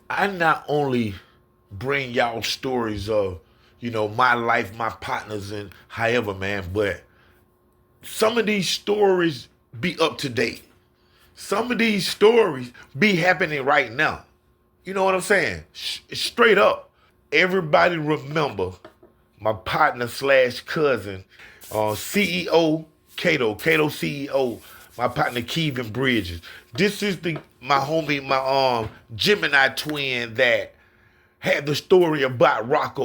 I not only bring y'all stories of, my life, my partners, and however, man, but some of these stories be up to date. Some of these stories be happening right now. You know what I'm saying? Straight up. Everybody remember my partner slash cousin, CEO Kdoe CEO, my partner Kevin Bridges. This is the my homie, my Gemini twin that had the story about Rocco.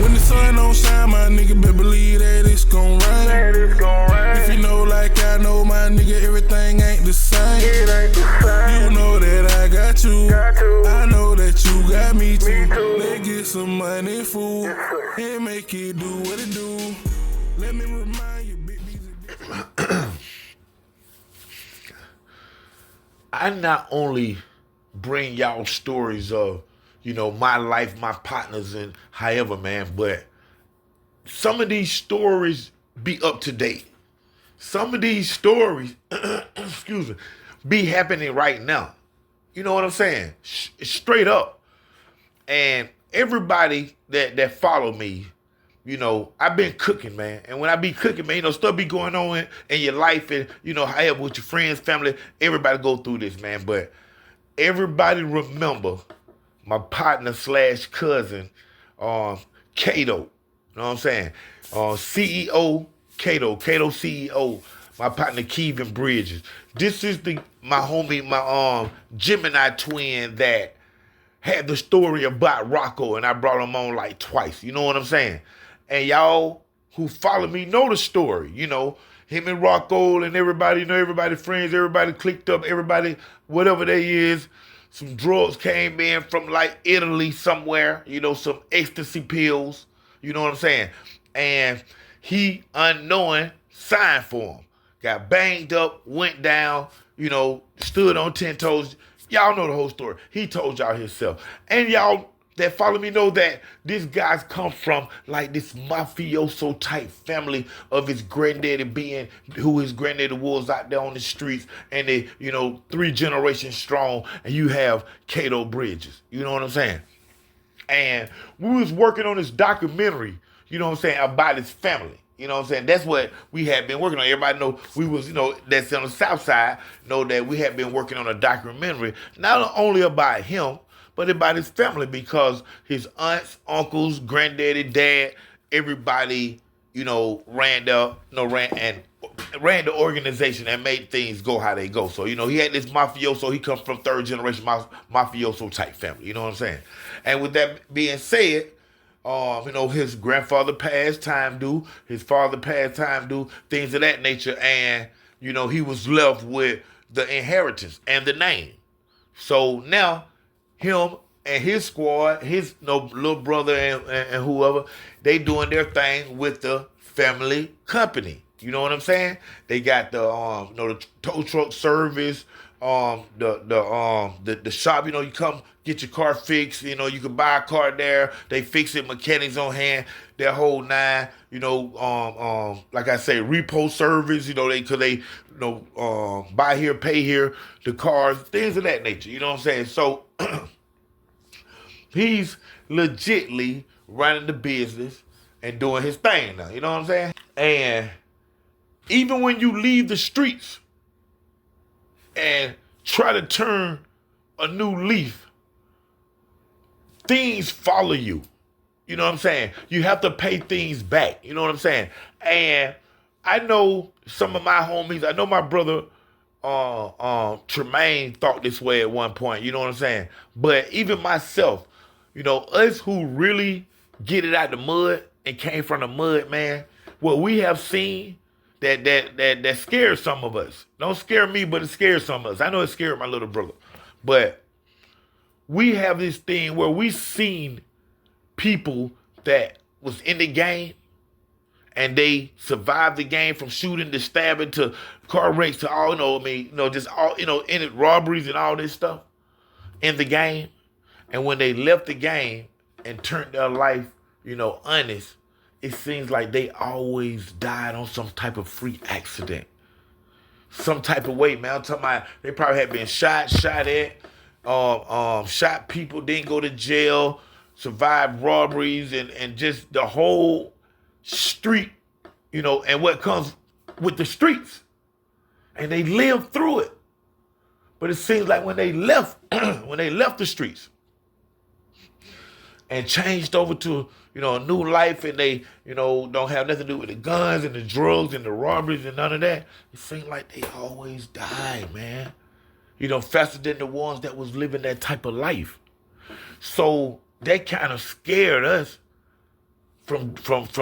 When the sun don't shine, my nigga better believe that it's gon' rain. If you know like I know, my nigga, everything ain't the same. You know that I got you. I know that you got me too. Let's get some money, fool, and make it do what it do. Let me remind you, big I not only bring y'all stories of, my life, my partners, and however, man, but some of these stories be up to date. Some of these stories, excuse me, be happening right now. You know what I'm saying? Straight up. And everybody that follow me, I've been cooking, man. And when I be cooking, man, stuff be going on in your life and, however, with your friends, family, everybody go through this, man. But everybody remember my partner slash cousin, Kdoe. You know what I'm saying? CEO Kdoe CEO, my partner Kevin Bridges. This is my homie, my Gemini twin that had the story about Rocco, and I brought him on like twice. You know what I'm saying? And y'all who follow me know the story. Him and Rocco and everybody, everybody friends, everybody clicked up, everybody, whatever they is. Some drugs came in from like Italy somewhere, some ecstasy pills. You know what I'm saying? And he, unknowing, signed for him. Got banged up, went down, stood on 10 toes. Y'all know the whole story. He told y'all himself. And y'all that follow me know that this guy's come from like this mafioso type family of his granddaddy being who his granddaddy was out there on the streets, and they, 3 generations strong, and you have Kdoe Bridges. You know what I'm saying? And we was working on this documentary, about his family. You know what I'm saying? That's what we had been working on. Everybody know we was, that's on the south side, know that we had been working on a documentary, not only about him, but about his family, because his aunts, uncles, granddaddy, dad, everybody, ran the organization and made things go how they go. So, he had this mafioso, he comes from 3rd generation mafioso type family, you know what I'm saying? And with that being said, his grandfather passed, time due, his father passed, time due, things of that nature, and, he was left with the inheritance and the name. So now, him and his squad, his little brother and whoever, they doing their thing with the family company. You know what I'm saying? They got the tow truck service, the shop. You come get your car fixed. You can buy a car there. They fix it, mechanics on hand. Their whole nine. Like I say, repo service. They buy here, pay here, the cars, things of that nature. You know what I'm saying? So he's legitly running the business and doing his thing now. You know what I'm saying? And even when you leave the streets and try to turn a new leaf, things follow you. You know what I'm saying? You have to pay things back. You know what I'm saying? And I know some of my homies, I know my brother Tremaine thought this way at one point, you know what I'm saying? But even myself, us who really get it out the mud and came from the mud, man, what we have seen that scares some of us. Don't scare me, but it scares some of us. I know it scared my little brother. But we have this thing where we seen people that was in the game and they survived the game, from shooting to stabbing to car wrecks to all, just all, in it, robberies and all this stuff in the game. And when they left the game and turned their life, honest, it seems like they always died on some type of freak accident. Some type of way, man. I'm talking about they probably had been shot at, shot people, didn't go to jail, survived robberies, and just the whole street, and what comes with the streets. And they lived through it. But it seems like when they left, when they left the streets and changed over to, a new life, and they, don't have nothing to do with the guns and the drugs and the robberies and none of that, it seems like they always died, man. Faster than the ones that was living that type of life. So that kind of scared us from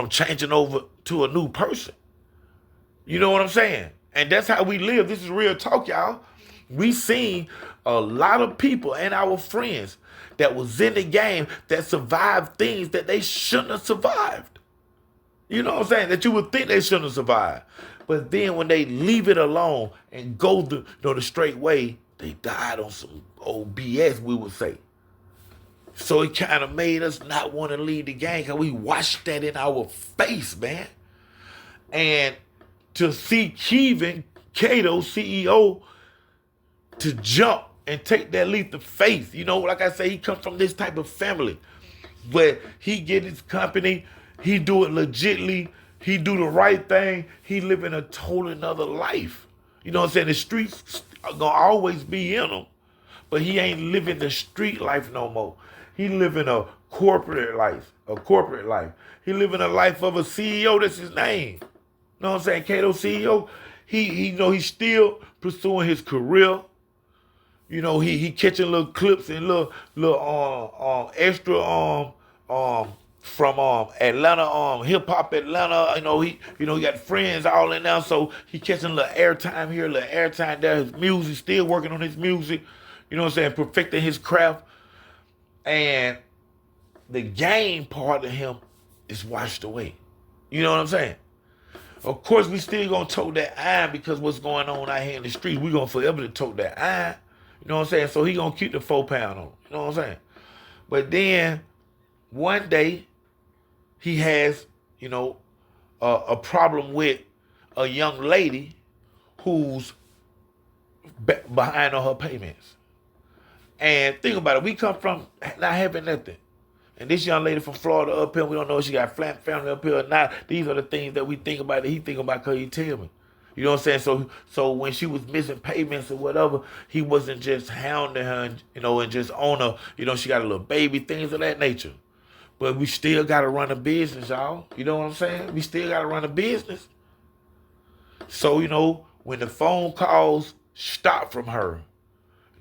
changing over to a new person. You know what I'm saying? And that's how we live. This is real talk, y'all. We seen a lot of people and our friends that was in the game that survived things that they shouldn't have survived. You know what I'm saying? That you would think they shouldn't have survived. But then when they leave it alone and go the straight way, they died on some old BS, we would say. So it kind of made us not want to leave the game because we watched that in our face, man. And to see Kdoe CEO, to jump and take that leap of faith. Like I say, he comes from this type of family where he get his company, he do it legitly, he do the right thing, he live in a total another life. You know what I'm saying? The streets are gonna always be in him, but he ain't living the street life no more. He living a corporate life, He living a life of a CEO, that's his name. You know what I'm saying? Kdoe CEO, he's still pursuing his career. He catching little clips and little extra from Atlanta, hip hop Atlanta. He got friends all in there, so he catching a little airtime here, a little airtime there. His music, still working on his music. You know what I'm saying? Perfecting his craft. And the game part of him is washed away. You know what I'm saying? Of course, we still gonna tote that iron because what's going on out here in the streets, we gonna forever tote that iron. You know what I'm saying? So he gonna keep the 4 pound on. You know what I'm saying? But then one day he has, a problem with a young lady who's behind on her payments. And think about it, we come from not having nothing. And this young lady from Florida up here, we don't know if she got family up here or not. These are the things that we think about, that he think about because he tell me. You know what I'm saying? So when she was missing payments or whatever, he wasn't just hounding her, and just on her, she got a little baby, things of that nature. But we still got to run a business, y'all. You know what I'm saying? We still got to run a business. So, when the phone calls stop from her,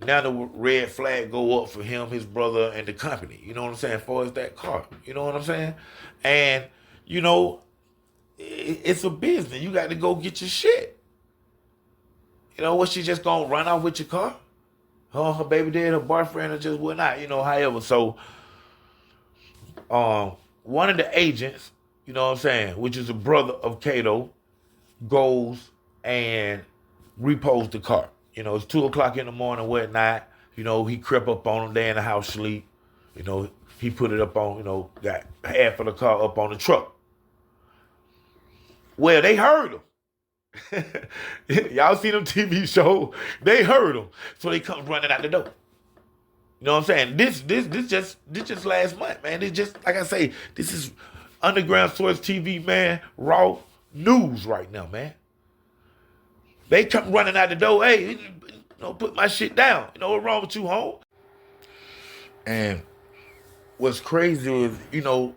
now the red flag go up for him, his brother, and the company. You know what I'm saying? As far as that car. You know what I'm saying? And, it's a business. You got to go get your shit. What, she just going to run off with your car? Her baby dad, her boyfriend, or just whatnot, however. So, one of the agents, you know what I'm saying, which is a brother of Kdoe, goes and repos the car. It's 2 o'clock in the morning, whatnot. He crept up on them. They in the house sleep. He put it up on, got half of the car up on the truck. Well, they heard him. Y'all seen them TV show? They heard him. So they come running out the door. You know what I'm saying? This just last month, man. It's just, like I say, this is underground source TV, man. Raw news right now, man. They come running out the door. Hey, put my shit down. What's wrong with you, home? And what's crazy is, y'all,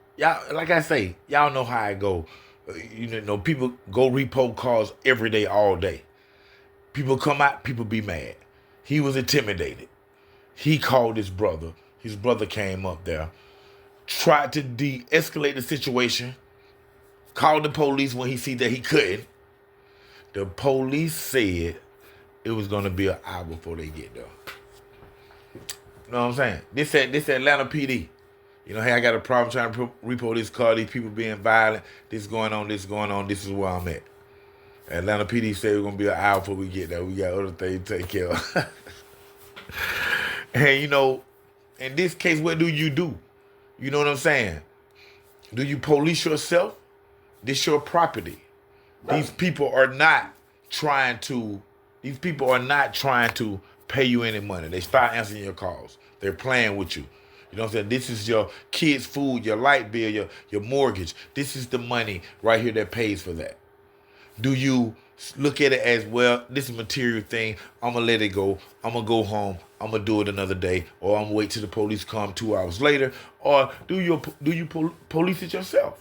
like I say, y'all know how I go. People go repo cars every day, all day. People come out, people be mad. He was intimidated. He called his brother. His brother came up there, tried to de-escalate the situation, called the police when he see that he couldn't. The police said it was going to be an hour before they get there. You know what I'm saying? This Atlanta PD. Hey, I got a problem trying to repo this car. These people being violent. This is going on. This is where I'm at. Atlanta PD said we're going to be an hour before we get there. We got other things to take care of. And, in this case, what do? You know what I'm saying? Do you police yourself? This your property. These people are not trying to pay you any money. They start answering your calls. They're playing with you. You know what I'm saying? This is your kids' food, your light bill, your mortgage. This is the money right here that pays for that. Do you look at it as, well, this is a material thing, I'm going to let it go, I'm going to go home, I'm going to do it another day, or I'm going to wait till the police come 2 hours later, or do you police it yourself?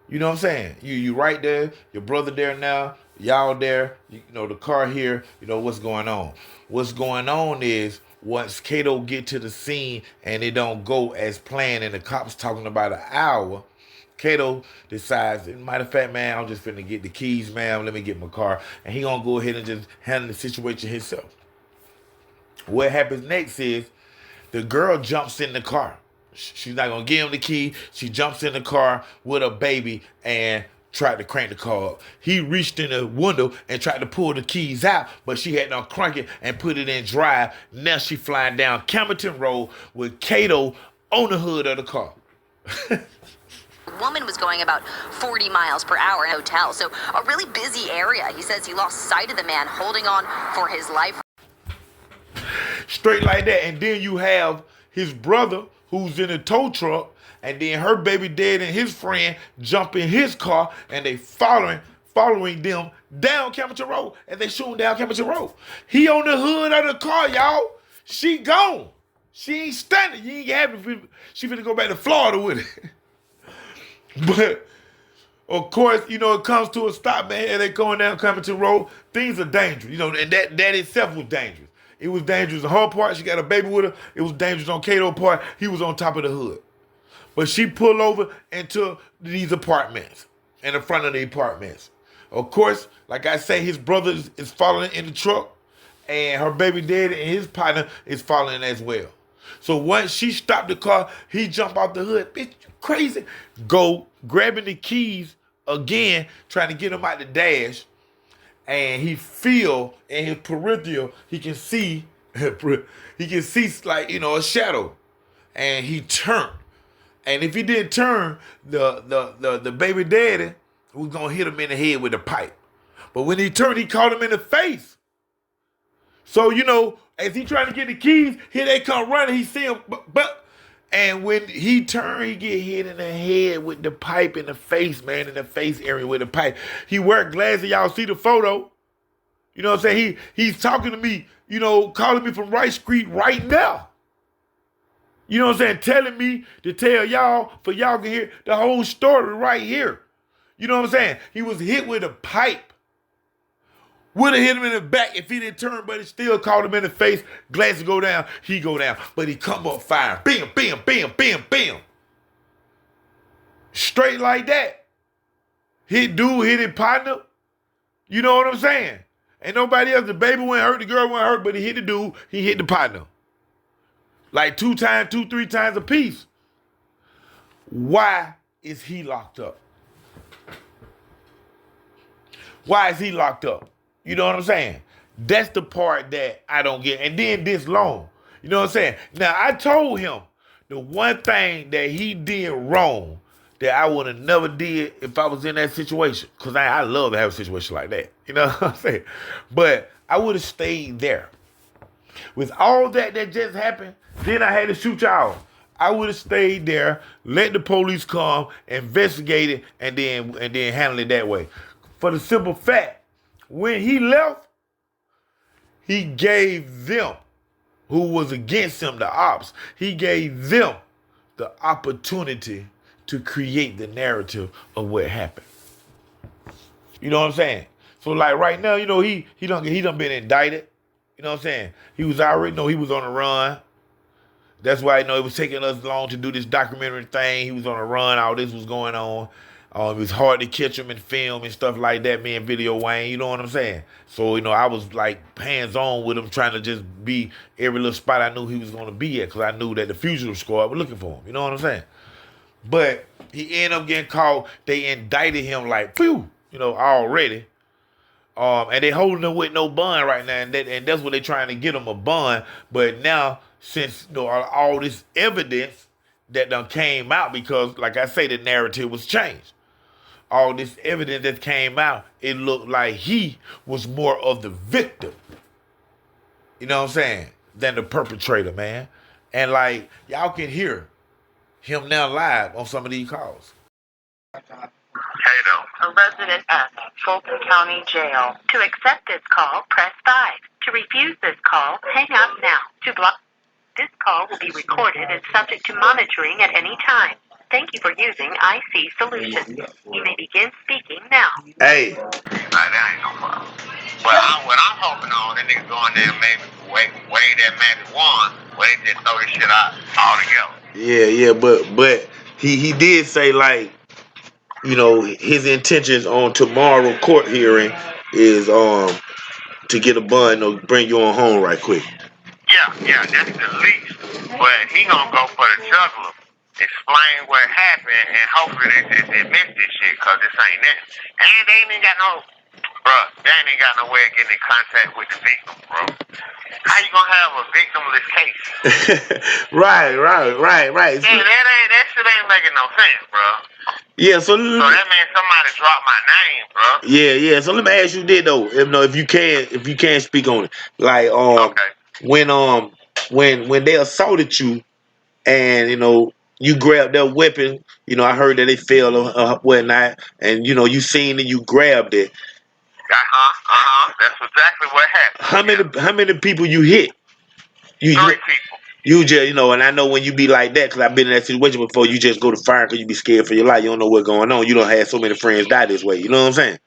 You know what I'm saying? You right there, your brother there now, y'all there, you know, the car here, you know, what's going on? What's going on is, once Kdoe get to the scene and it don't go as planned and the cops talking about an hour, Kdoe decides, matter of fact, man, I'm just finna get the keys, man, let me get my car. And he gonna go ahead and just handle the situation himself. What happens next is the girl jumps in the car. She's not gonna give him the key. She jumps in the car with a baby and tried to crank the car up. He reached in the window and tried to pull the keys out, but she had to crank it and put it in drive. Now she flying down Campbellton Road with Kdoe on the hood of the car. Woman was going about 40 miles per hour in a hotel, so a really busy area. He says he lost sight of the man holding on for his life. Straight like that. And then you have his brother who's in a tow truck, and then her baby daddy and his friend jump in his car, and they following them down Campbellton Road, and they shooting down Campbellton Road. He on the hood of the car, y'all. She gone. She ain't standing. You ain't happy. She finna go back to Florida with it. But of course, you know, it comes to a stop, man, and they going down Campbellton Road. Things are dangerous, you know, and that itself was dangerous. It was dangerous on her part. She got a baby with her. It was dangerous on Kdoe's part. He was on top of the hood. But she pulled over into these apartments, in the front of the apartments. Of course, like I say, his brother is following in the truck, and her baby daddy and his partner is following as well. So once she stopped the car, he jumped out the hood. Bitch, you crazy. Go grabbing the keys again, trying to get him out the dash. And he feel in his peripheral, he can see like, you know, a shadow. And he turned. And if he didn't turn, the baby daddy was gonna hit him in the head with a pipe. But when he turned, he caught him in the face. So, you know, as he trying to get the keys, here they come running. He see him, and when he turned, he get hit in the head with the pipe in the face, man, in the face area with the pipe. He wear glasses. Y'all see the photo? You know what I'm saying? He's talking to me, you know, calling me from Rice Street right now. You know what I'm saying? Telling me to tell y'all, for y'all can hear the whole story right here. You know what I'm saying? He was hit with a pipe. Would have hit him in the back if he didn't turn, but it still caught him in the face. Glasses go down, he go down. But he come up firing. Bam, bam, bam, bam, bam. Straight like that. Hit dude, hit his partner. You know what I'm saying? Ain't nobody else. The baby wasn't hurt, the girl wasn't hurt, but he hit the dude, he hit the partner. Like 3 times a piece. Why is he locked up? Why is he locked up? You know what I'm saying? That's the part that I don't get. And then this long. You know what I'm saying? Now, I told him the one thing that he did wrong that I would have never did if I was in that situation. Because I love to have a situation like that. You know what I'm saying? But I would have stayed there. With all that just happened, then I had to shoot y'all. I would have stayed there, let the police come, investigate it, and then handle it that way. For the simple fact, when he left, he gave them, who was against him, the ops, he gave them the opportunity to create the narrative of what happened. You know what I'm saying? So like right now, you know, he done been indicted. You know what I'm saying? He was already know he was on the run. That's why it was taking us long to do this documentary thing. He was on the run. All this was going on. It was hard to catch him in film and stuff like that, me and Video Wayne, you know what I'm saying? So, you know, I was like hands-on with him, trying to just be every little spot I knew he was going to be at, because I knew that the fugitive squad were looking for him, you know what I'm saying? But he ended up getting caught. They indicted him like, phew, you know, already. And they holding him with no bond right now, and that's what they trying to get him, a bond. But now, since you know, all this evidence that done came out, because, like I say, the narrative was changed. All this evidence that came out, it looked like he was more of the victim. You know what I'm saying? Than the perpetrator, man. And like y'all can hear him now live on some of these calls. Kdoe, a resident at Fulton County Jail. To accept this call, press 5. To refuse this call, hang up now. To block this call will be recorded and subject to monitoring at any time. Thank you for using IC Solutions. You may begin speaking now. Hey. That ain't no problem. But what I'm hoping on, that niggas going there and maybe weigh that marijuana, where they just throw this shit out altogether. Yeah, but he did say, like, you know, his intentions on tomorrow court hearing is to get a bond or bring you on home right quick. Yeah, that's the least. But he gonna go for the juggler, explain what happened, and hopefully they just admit this shit, cause this ain't it. And they ain't got no, they ain't got no way of getting in contact with the victim, bro. How you gonna have a victimless case? Right. Yeah, that shit ain't making no sense, bro. Yeah, so that means somebody dropped my name, bro. Yeah. So let me ask you this though, if you can speak on it, like Okay. when they assaulted you, and you know you grabbed their weapon, you know I heard that they fell or whatnot, and you know you seen that you grabbed it. That's exactly what happened. How many people you hit? 3 people. You just, you know, and I know when you be like that, because I've been in that situation before, you just go to fire because you be scared for your life. You don't know what's going on. You don't have so many friends die this way. You know what I'm saying?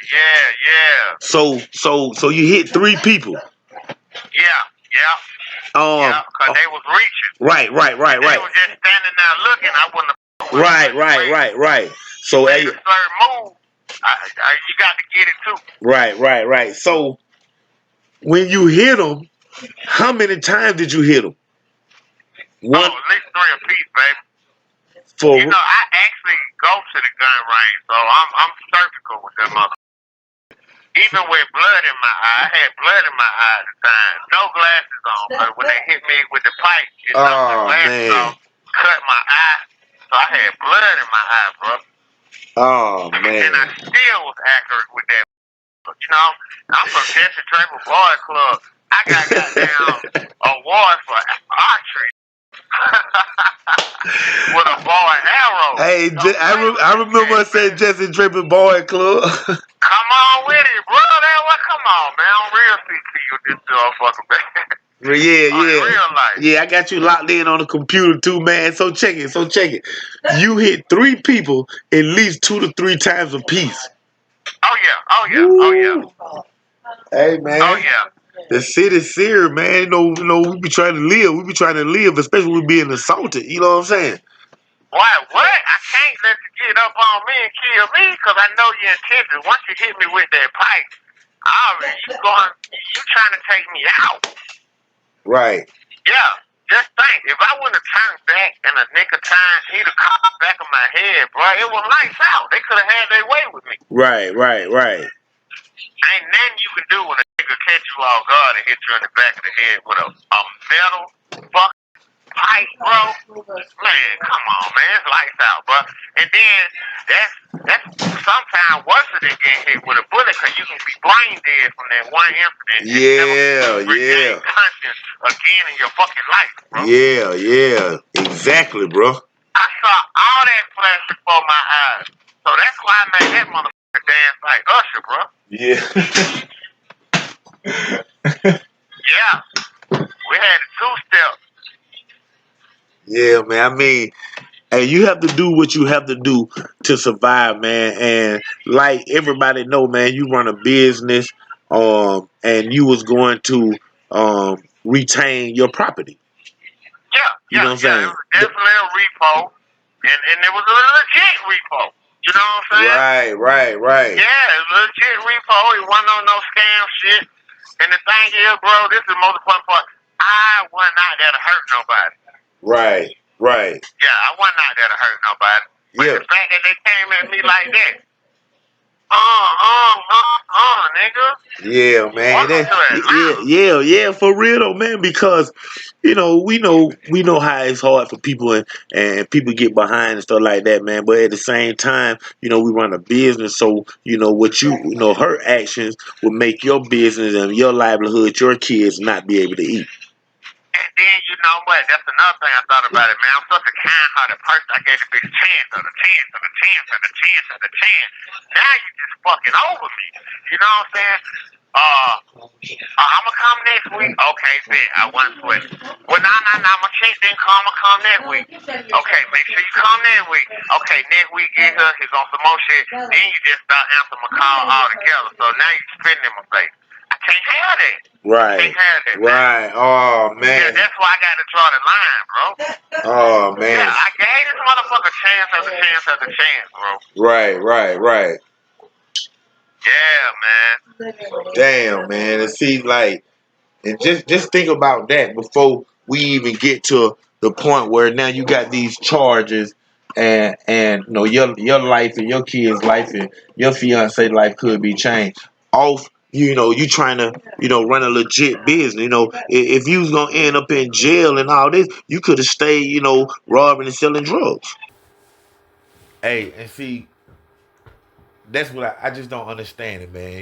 Yeah. So you hit 3 people. Yeah, because they was reaching. Right. If they was just standing there looking, I wouldn't have. Right. So made a certain move, you got to get it too. Right. So when you hit them, how many times did you hit them? One. At least 3 apiece, baby. For you know, I actually go to the gun range, so I'm surgical with that mother. Even with blood in my eye, I had blood in my eye at the time. No glasses on, but when they hit me with the pipe, it knocked my glasses off, cut my eye, so I had blood in my eye, bro. Oh man. And I still was accurate with that. You know, I'm from Jesse Draper Boys Club. I got goddamn awards for archery. With a bow and arrow. Hey, I remember I said Jesse Draper Boy Club. Come on with it, bro. Come on, man. I'm real CT with this motherfucker, man. Yeah. Real life. Yeah, I got you locked in on the computer too, man. So check it. You hit 3 people at least 2 to 3 times a piece. Oh yeah. Hey man. Oh yeah. The city's serious, man. You know, we be trying to live. Especially when we being assaulted. You know what I'm saying? Why? What? I can't let you get up on me and kill me, because I know your intentions. Once you hit me with that pipe, you trying to take me out. Right. Yeah. Just think, if I wouldn't have turned back in a nick of time, he'd have caught the back of my head, bro. It was lights out. They could have had their way with me. Right. Ain't nothing you can do when a nigga catch you off guard and hit you in the back of the head with a metal fucking pipe, bro. Man, come on, man. It's lights out, bro. And then that's sometimes worse than getting hit with a bullet, because you can be brain dead from that one incident. Yeah. Regain conscience again in your fucking life, bro. Yeah. Exactly, bro. I saw all that flash before my eyes. So that's why I made that motherfucker dance like Usher, bro. Yeah. Yeah. We had a 2-step. Yeah, man. I mean, hey, you have to do what you have to do to survive, man. And like everybody know, man, you run a business, and you was going to retain your property. You know what I'm saying? It was definitely a repo, and it was a legit repo. You know what I'm saying? Right. Yeah, it was a legit repo. It wasn't on no scam shit. And the thing is, bro, this is the most important part. I wasn't out there to hurt nobody. Right. Yeah, I wasn't out there to hurt nobody. But the fact that they came at me like that, nigga. Yeah, man. Welcome to Atlanta. Yeah, for real though, man. Because we know how it's hard for people and people get behind and stuff like that, man. But at the same time, we run a business, so her actions will make your business and your livelihood, your kids not be able to eat. And then you know what? That's another thing I thought about it, man. I'm such a kind-hearted person. I gave the bitch chance of the chance of the chance of the chance of the chance. Now you just fucking over me. You know what I'm saying? I'ma come next week. Okay, bet. I wasn't sweating. Well, nah. My chick didn't come. I'ma come next week. Okay, make sure you come next week. Okay, next week get her. He's on some more shit. Then you just start answering my call altogether. So now you spitting in my face. I can't have that. Right. Right. Oh man. Yeah, that's why I got to draw the line, bro. Oh man. Yeah, I gave this motherfucker chance after chance after chance, bro. Right. Yeah, man. Damn, man. It seems like, and just think about that before we even get to the point where now you got these charges, and your life and your kids' life and your fiance life could be changed off. You trying to run a legit business. If you was gonna end up in jail and all this, you could have stayed robbing and selling drugs. Hey, and see, that's what I just don't understand it, man.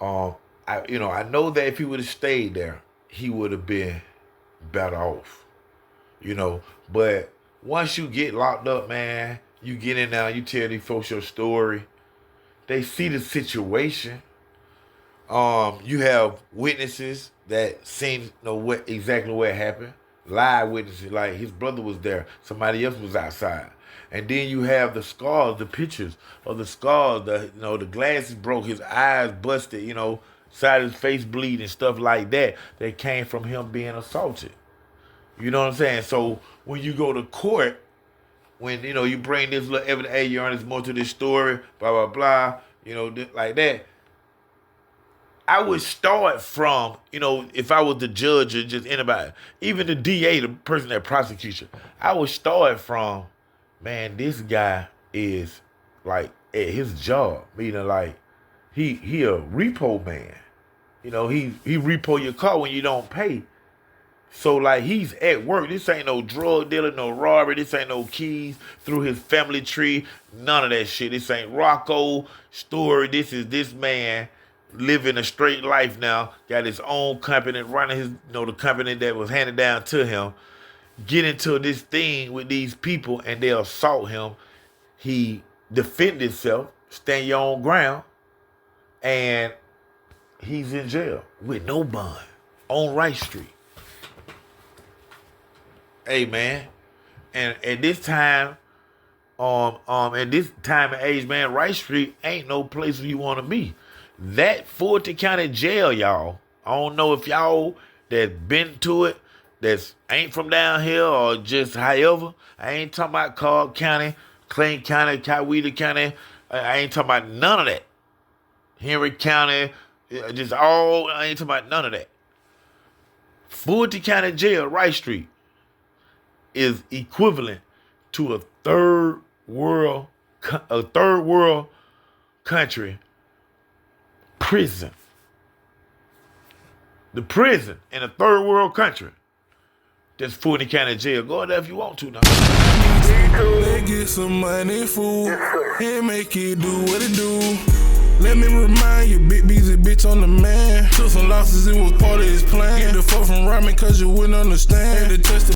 I know that if he would have stayed there, he would have been better off. But once you get locked up, man, you get in there, you tell these folks your story. They see the situation. You have witnesses that seen exactly what happened. Live witnesses, like his brother was there, somebody else was outside. And then you have the scars, the pictures of the scars, the glasses broke, his eyes busted, side of his face bleeding, stuff like that came from him being assaulted. You know what I'm saying? So when you go to court, when you bring this little evidence, hey, Your Honor, there's more to this story, blah blah blah, like that. I would start from, if I was the judge or just anybody, even the DA, the person that prosecutes you, I would start from, man, this guy is like at his job, meaning like he a repo man. He repo your car when you don't pay. So like he's at work. This ain't no drug dealer, no robbery. This ain't no keys through his family tree. None of that shit. This ain't Rocco story. This is this man living a straight life now. Got his own company, running his the company that was handed down to him. Get into this thing with these people and they assault him. He defend himself, stand your own ground, and he's in jail with no bond on Rice Street. Hey man, and at this time, at this time and age, man, Rice Street ain't no place where you want to be. That Fulton County Jail, y'all. I don't know if y'all that been to it, that ain't from down here or just however. I ain't talking about Cobb County, Clayton County, Coweta County. I ain't talking about none of that. Henry County, I ain't talking about none of that. Fulton County Jail, Rice Street, is equivalent to a third world country prison. The prison in a third world country. That's Fulton County Jail. Go there if you want to now. They get some money, fool, and make it do what it do. Let me remind you, big busy bitch on the man. Took some losses, it was part of his plan. Get the fuck from rhyming cause you wouldn't understand. Had to touch the